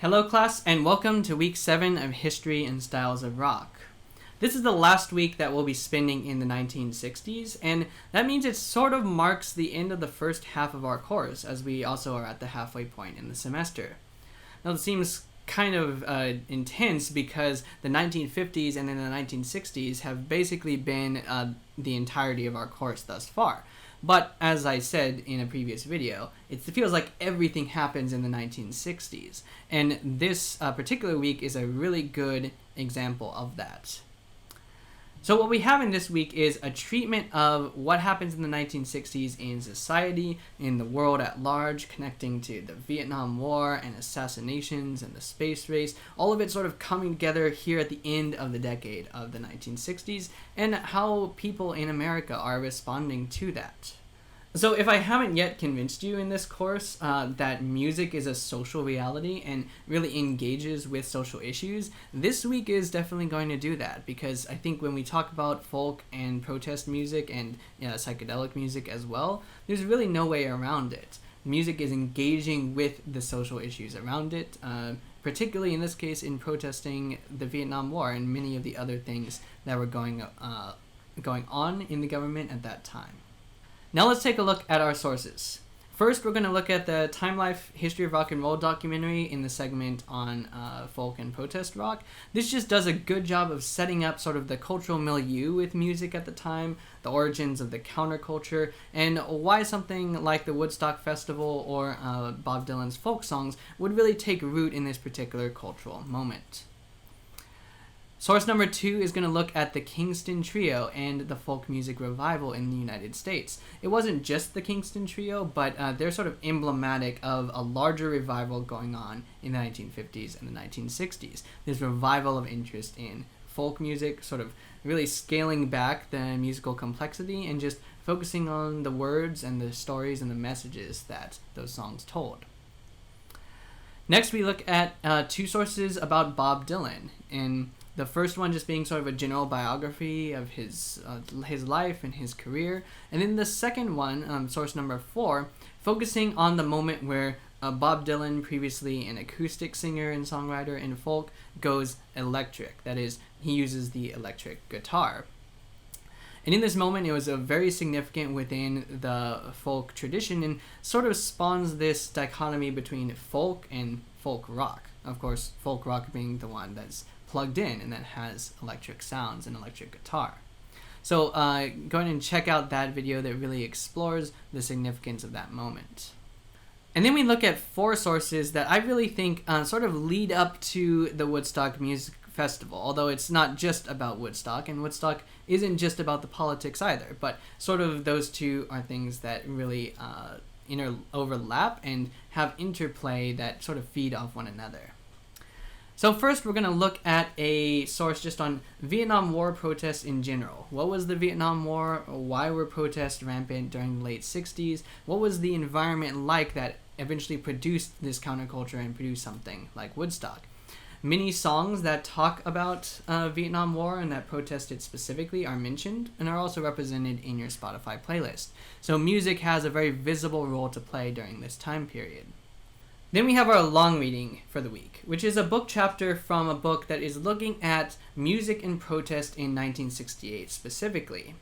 Hello class, and welcome to week 7 of History and Styles of Rock. This is the last week that we'll be spending in the 1960s, and that means it sort of marks the end of the first half of our course, as we also are at the halfway point in the semester. Now, it seems kind of intense because the 1950s and then the 1960s have basically been the entirety of our course thus far. But as I said in a previous video, it feels like everything happens in the 1960s, and this particular week is a really good example of that. So what we have in this week is a treatment of what happens in the 1960s in society, in the world at large, connecting to the Vietnam War and assassinations and the space race, all of it sort of coming together here at the end of the decade of the 1960s, and how people in America are responding to that. So if I haven't yet convinced you in this course that music is a social reality and really engages with social issues, this week is definitely going to do that, because I think when we talk about folk and protest music and psychedelic music as well, there's really no way around it. Music is engaging with the social issues around it, particularly in this case in protesting the Vietnam War and many of the other things that were going on in the government at that time. Now let's take a look at our sources. First, we're going to look at the Time Life History of Rock and Roll documentary in the segment on folk and protest rock. This just does a good job of setting up sort of the cultural milieu with music at the time, the origins of the counterculture, and why something like the Woodstock Festival or Bob Dylan's folk songs would really take root in this particular cultural moment. Source number 2 is going to look at the Kingston Trio and the folk music revival in the United States. It wasn't just the Kingston Trio, but they're sort of emblematic of a larger revival going on in the 1950s and the 1960s. This revival of interest in folk music, sort of really scaling back the musical complexity and just focusing on the words and the stories and the messages that those songs told. Next, we look at 2 sources about Bob Dylan, and the first one just being sort of a general biography of his life and his career. And then the second one, source number 4, focusing on the moment where Bob Dylan, previously an acoustic singer and songwriter in folk, goes electric. That is, he uses the electric guitar. And in this moment, it was very significant within the folk tradition and sort of spawns this dichotomy between folk and folk rock. Of course, folk rock being the one that's plugged in and that has electric sounds and electric guitar. So go ahead and check out that video that really explores the significance of that moment. And then we look at 4 sources that I really think sort of lead up to the Woodstock Music Festival, although it's not just about Woodstock, and Woodstock isn't just about the politics either, but sort of those two are things that really overlap and have interplay that sort of feed off one another. So first, we're going to look at a source just on Vietnam War protests in general. What was the Vietnam War? Why were protests rampant during the late 60s? What was the environment like that eventually produced this counterculture and produced something like Woodstock? Many songs that talk about Vietnam War and that protest it specifically are mentioned and are also represented in your Spotify playlist. So music has a very visible role to play during this time period. Then we have our long reading for the week, which is a book chapter from a book that is looking at music and protest in 1968 specifically.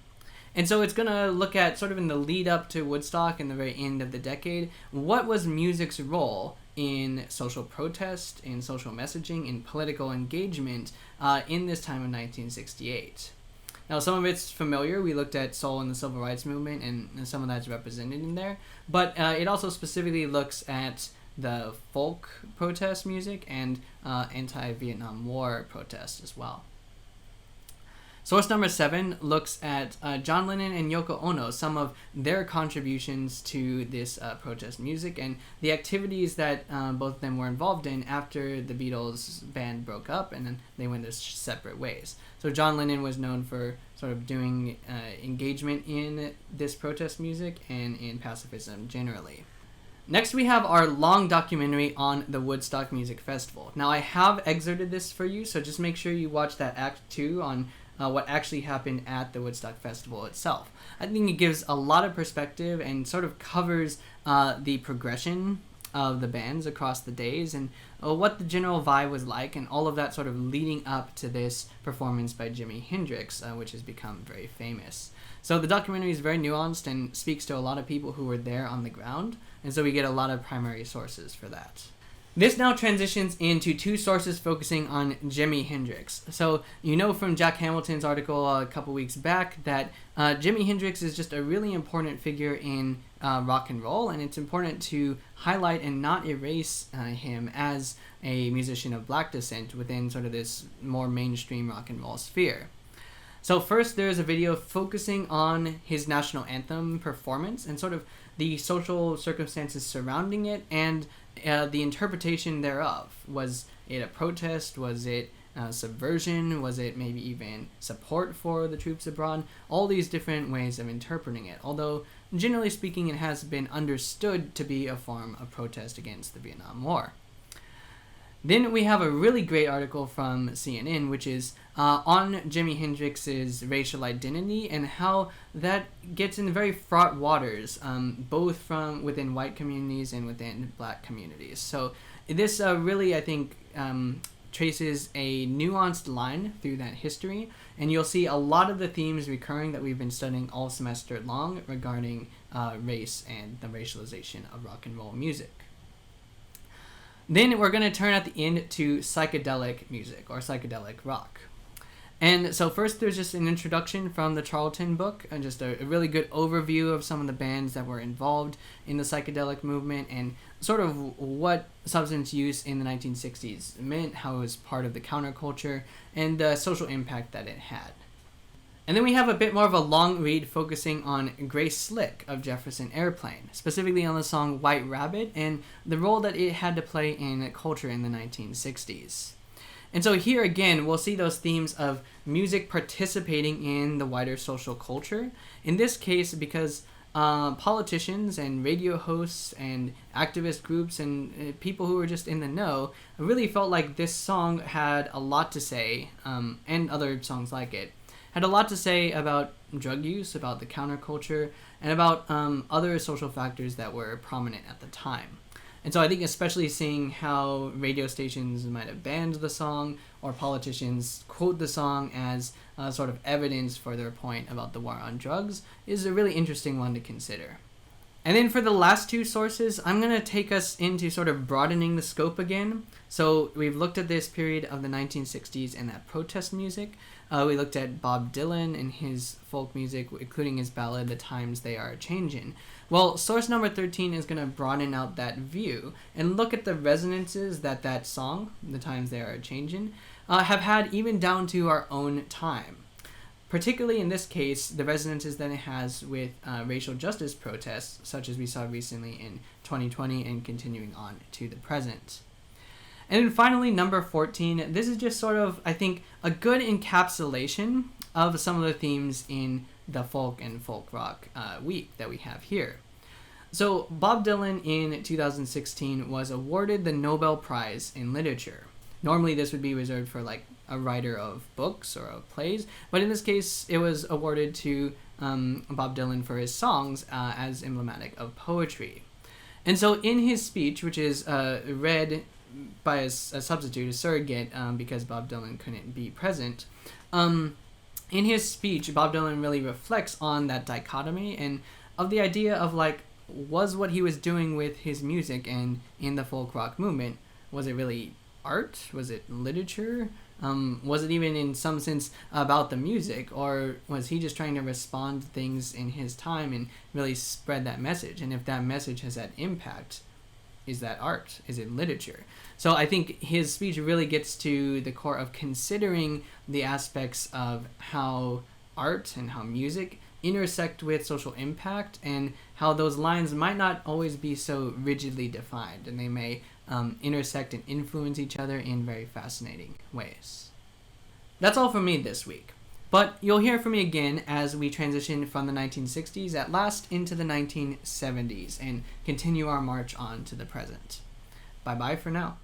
And so it's going to look at, sort of in the lead up to Woodstock and the very end of the decade, what was music's role in social protest, in social messaging, in political engagement in this time of 1968. Now, some of it's familiar. We looked at soul and the civil rights movement, and some of that's represented in there. But it also specifically looks at the folk protest music and anti-Vietnam War protests as well. Source number 7 looks at John Lennon and Yoko Ono, some of their contributions to this protest music and the activities that both of them were involved in after the Beatles band broke up and then they went their separate ways. So John Lennon was known for sort of doing engagement in this protest music and in pacifism generally. Next, we have our long documentary on the Woodstock Music Festival. Now, I have excerpted this for you, so just make sure you watch that Act 2 on what actually happened at the Woodstock Festival itself. I think it gives a lot of perspective and sort of covers the progression of the bands across the days and what the general vibe was like, and all of that sort of leading up to this performance by Jimi Hendrix, which has become very famous. So the documentary is very nuanced and speaks to a lot of people who were there on the ground, and so we get a lot of primary sources for that. This now transitions into two sources focusing on Jimi Hendrix. So you know from Jack Hamilton's article a couple weeks back that Jimi Hendrix is just a really important figure in rock and roll, and it's important to highlight and not erase him as a musician of black descent within sort of this more mainstream rock and roll sphere. So first, there's a video focusing on his national anthem performance and sort of the social circumstances surrounding it and the interpretation thereof. Was it a protest? Was it subversion? Was it maybe even support for the troops abroad? All these different ways of interpreting it, although generally speaking it has been understood to be a form of protest against the Vietnam War. Then we have a really great article from CNN, which is on Jimi Hendrix's racial identity and how that gets in very fraught waters, both from within white communities and within black communities. So this really, I think, traces a nuanced line through that history, and you'll see a lot of the themes recurring that we've been studying all semester long regarding race and the racialization of rock and roll music. Then we're going to turn at the end to psychedelic music, or psychedelic rock. And so first there's just an introduction from the Charlton book, and just a really good overview of some of the bands that were involved in the psychedelic movement and sort of what substance use in the 1960s meant, how it was part of the counterculture, and the social impact that it had. And then we have a bit more of a long read focusing on Grace Slick of Jefferson Airplane, specifically on the song White Rabbit and the role that it had to play in culture in the 1960s. And so here again, we'll see those themes of music participating in the wider social culture. In this case, because politicians and radio hosts and activist groups and people who were just in the know really felt like this song had a lot to say, and other songs like it, had a lot to say about drug use, about the counterculture, and about other social factors that were prominent at the time. And so I think especially seeing how radio stations might have banned the song, or politicians quote the song as sort of evidence for their point about the war on drugs, is a really interesting one to consider. And then for the last two sources, I'm going to take us into sort of broadening the scope again. So we've looked at this period of the 1960s and that protest music. We looked at Bob Dylan and his folk music, including his ballad, The Times They Are Changin'. Well, source number 13 is going to broaden out that view and look at the resonances that that song, The Times They Are Changin', have had even down to our own time. Particularly in this case, the resonances that it has with racial justice protests, such as we saw recently in 2020 and continuing on to the present. And then finally, number 14, this is just sort of, I think, a good encapsulation of some of the themes in the folk and folk rock week that we have here. So Bob Dylan in 2016 was awarded the Nobel Prize in Literature. Normally this would be reserved for like a writer of books or of plays, but in this case it was awarded to Bob Dylan for his songs as emblematic of poetry. And so in his speech, which is read by a substitute, a surrogate, because Bob Dylan couldn't be present, in his speech Bob Dylan really reflects on that dichotomy and of the idea of like, was what he was doing with his music and in the folk rock movement, was it really art? Was it literature? Was it even in some sense about the music, or was he just trying to respond to things in his time and really spread that message? And if that message has that impact, is that art? Is it literature? So I think his speech really gets to the core of considering the aspects of how art and how music intersect with social impact, and how those lines might not always be so rigidly defined, and they may intersect and influence each other in very fascinating ways. That's all from me this week, but you'll hear from me again as we transition from the 1960s at last into the 1970s and continue our march on to the present. Bye-bye for now.